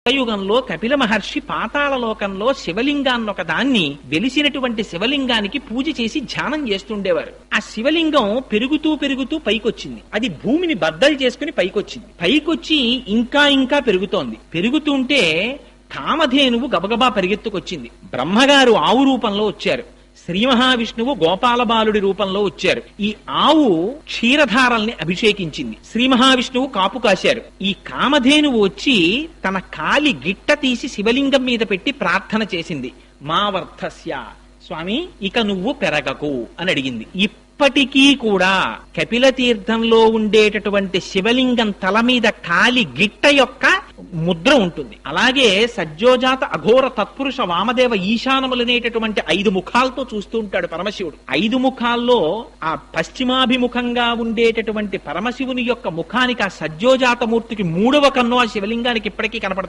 యుగంలో కపిల మహర్షి పాతాళ లోకంలో శివలింగాన్ని ఒక దాన్ని వెలిసినటువంటి శివలింగానికి పూజ చేసి ధ్యానం చేస్తుండేవారు. ఆ శివలింగం పెరుగుతూ పెరుగుతూ పైకొచ్చింది. అది భూమిని బద్దలు చేసుకుని పైకొచ్చింది. పైకొచ్చి ఇంకా ఇంకా పెరుగుతోంది. పెరుగుతుంటే కామధేనువు గబగబా పరిగెత్తుకొచ్చింది. బ్రహ్మగారు ఆవు రూపంలో వచ్చారు. శ్రీ మహావిష్ణువు గోపాల బాలుడి రూపంలో వచ్చారు. ఈ ఆవు క్షీరధారల్ని అభిషేకించింది. శ్రీ మహావిష్ణువు కాపు కాశారు. ఈ కామధేనువు వచ్చి తన కాలి గిట్ట తీసి శివలింగం మీద పెట్టి ప్రార్థన చేసింది. మా వర్ధస్య, స్వామి ఇక నువ్వు పెరగకు అని అడిగింది. ఇప్పటికీ కూడా కపిల తీర్థంలో ఉండేటటువంటి శివలింగం తల మీద కాలి గిట్ట యొక్క ముద్ర ఉంటుంది. అలాగే సజ్జోజాత అఘోర తత్పురుష వామదేవ ఈశానములనేటటువంటి 5 ముఖాలతో చూస్తూ ఉంటాడు పరమశివుడు. 5 ముఖాల్లో ఆ పశ్చిమాభిముఖంగా ఉండేటటువంటి పరమశివుని యొక్క ముఖానికి ఆ సజ్జోజాత మూర్తికి 3వ కన్ను ఆ శివలింగానికి ఇప్పటికీ కనపడుతుంది.